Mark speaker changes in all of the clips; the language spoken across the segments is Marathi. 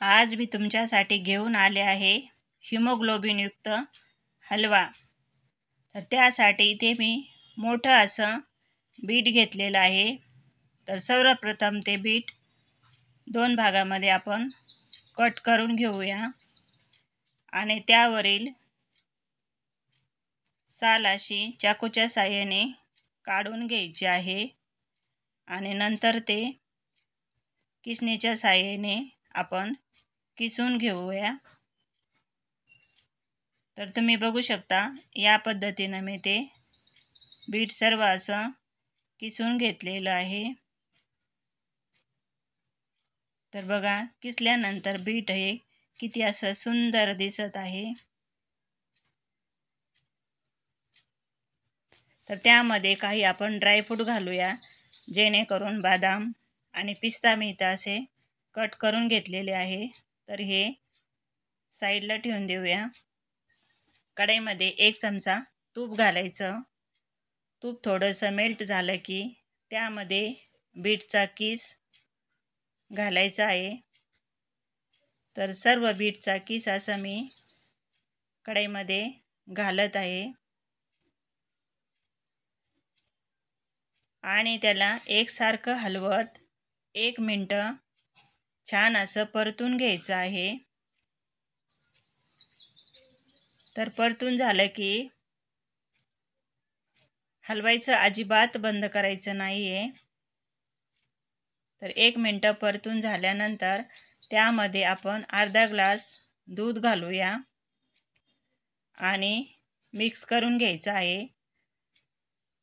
Speaker 1: आज मी तुमच्यासाठी घेऊन आले आहे हिमोग्लोबिनयुक्त हलवा। तर त्यासाठी इथे मी मोठं असं बीट घेतलेलं आहे। तर सर्वप्रथम ते बीट दोन भागामध्ये आपण कट करून घेऊया आणि त्यावरील साल अशी चाकूच्या साहाय्याने काढून घ्यायची आहे आणि नंतर ते किसणीच्या साहाय्याने आपण किसून घेऊया। तर तुम्ही बघू शकता या पद्धतीने मी ते बीट सर्व असं किसून घेतलेलं आहे। तर बघा किसल्यानंतर बीट हे किती असं सुंदर दिसत आहे। तर त्यामध्ये काही आपण ड्रायफ्रूट घालूया, जेणेकरून बदाम आणि पिस्ता मी इथं असे कट करून घेतलेले आहे। तर हे साईडला ठेवून देऊया। कढईमध्ये 1 चमचा तूप घालायचं। तूप थोडंसं मेल्ट झालं की त्यामध्ये बीटचा किस घालायचा आहे। तर सर्व बीटचा किस असं मी कढईमध्ये घालत आहे आणि त्याला एकसारखं हलवत 1 मिनिट छान असं परतून घ्यायचं आहे। तर परतून झालं की हलवायचं अजिबात बंद करायचं नाहीये। तर 1 मिनिट परतून झाल्यानंतर त्यामध्ये आपण अर्धा ग्लास दूध घालूया आणि मिक्स करून घ्यायचं आहे।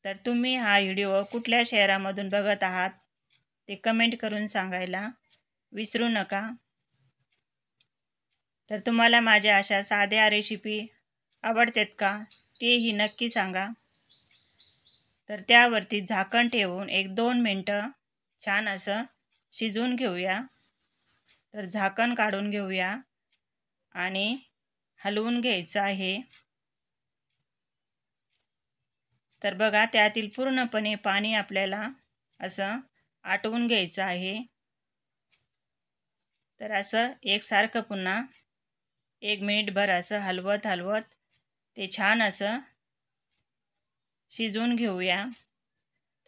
Speaker 1: तर तुम्ही हा व्हिडिओ कुठल्या शहरामधून बघत आहात ते कमेंट करून सांगायला विसरू नका। तर तुम्हाला माझ्या अशा साध्या रेसिपी आवडतात का तेही नक्की सांगा। तर त्यावरती झाकण ठेवून 1-2 मिनिटं छान असं शिजवून घेऊया। तर झाकण काढून घेऊया आणि हलवून घ्यायचं आहे। तर बघा त्यातील पूर्णपणे पाणी आपल्याला असं आटवून घ्यायचं आहे। तर असं एकसारखं पुन्हा 1 मिनिटभर असं हलवत ते छान असं शिजवून घेऊया।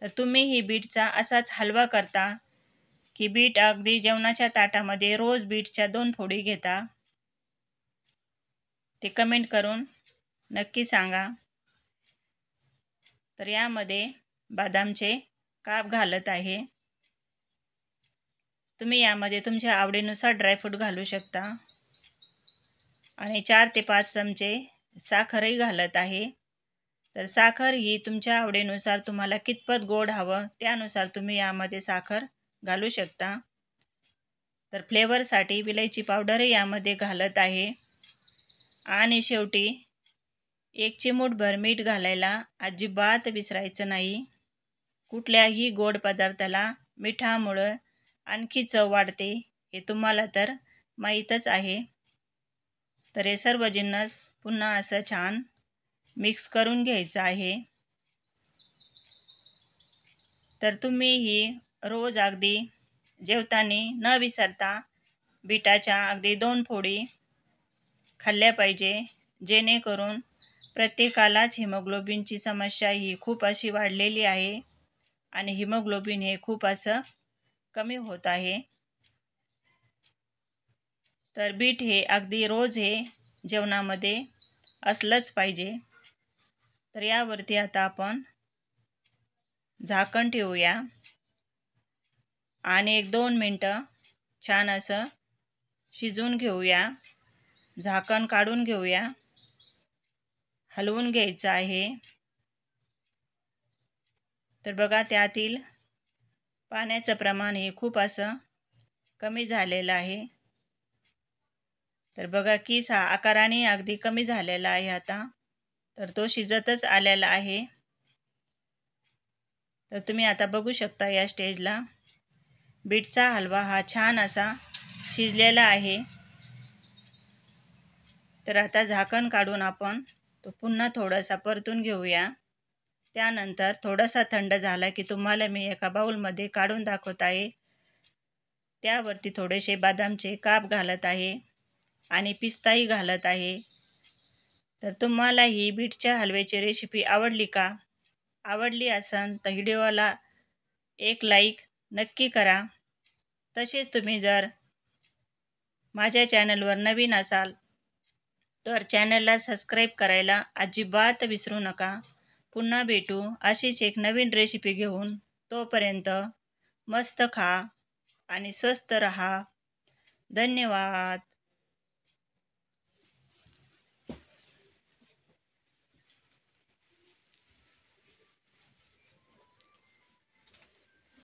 Speaker 1: तर तुम्ही ही बीटचा असाच हलवा करता की बीट अगदी जेवणाच्या ताटामध्ये रोज बीटच्या 2 फोडी घेता ते कमेंट करून नक्की सांगा। तर यामध्ये बदामचे काप घालत आहे। तुम्ही यामध्ये तुमच्या आवडीनुसार ड्रायफ्रूट घालू शकता आणि 4 ते 5 चमचे साखरही घालत आहे। तर साखर ही तुमच्या आवडीनुसार तुम्हाला कितपत गोड हवं त्यानुसार तुम्ही यामध्ये साखर घालू शकता। तर फ्लेवरसाठी विलायची पावडरही यामध्ये घालत आहे आणि शेवटी 1 चिमूटभर मीठ घालायला अजिबात विसरायचं नाही। कुठल्याही गोड पदार्थाला मिठामुळे आणखी चव वाढते हे तुम्हाला तर माहीतच आहे। तर हे सर्व जिन्नस पुन्हा असं छान मिक्स करून घ्यायचं आहे। तर तुम्ही ही रोज अगदी जेवताना न विसरता बीटाच्या अगदी 2 फोडी खाल्ल्या पाहिजे, जेणेकरून प्रत्येकालाच हिमोग्लोबिनची समस्या ही खूप अशी वाढलेली आहे आणि हिमोग्लोबिन हे खूप असं कमी होत आहे। तर बीट हे अगदी रोज हे जेवणामध्ये असलंच पाहिजे। तर यावरती आता आपण झाकण ठेवूया आणि 1-2 मिनिटं छान असं शिजवून घेऊया। झाकण काढून घेऊया, हलवून घ्यायचं आहे। तर बघा त्यातील पाण्याचं प्रमाण हे खूप असं कमी झालेलं आहे। तर बघा किस हा आकाराने अगदी कमी झालेला आहे आता। तर तो शिजतच आलेला आहे। तर तुम्ही आता बघू शकता या स्टेजला बीटचा हलवा हा छान असा शिजलेला आहे। तर आता झाकण काढून आपण तो पुन्हा थोडासा परतून घेऊया। त्यानंतर थोडासा थंड झाला की तुम्हाला मी एका बाउलमध्ये काढून दाखवत आहे। त्यावरती थोडेसे बदामचे काप घालत आहे आणि पिस्ताही घालत आहे. तर तुम्हाला ही बीटच्या हलव्याची रेसिपी आवडली का? आवडली असेल तर व्हिडिओला एक लाईक नक्की करा. तसेच तुम्ही जर माझ्या चॅनलवर नवीन असाल तर चॅनलला सबस्क्राईब करायला अजिबात विसरू नका. पुन्हा भेटू अशीच एक नवीन रेसिपी घेऊन. तोपर्यंत मस्त खा आणि स्वस्त रहा. धन्यवाद.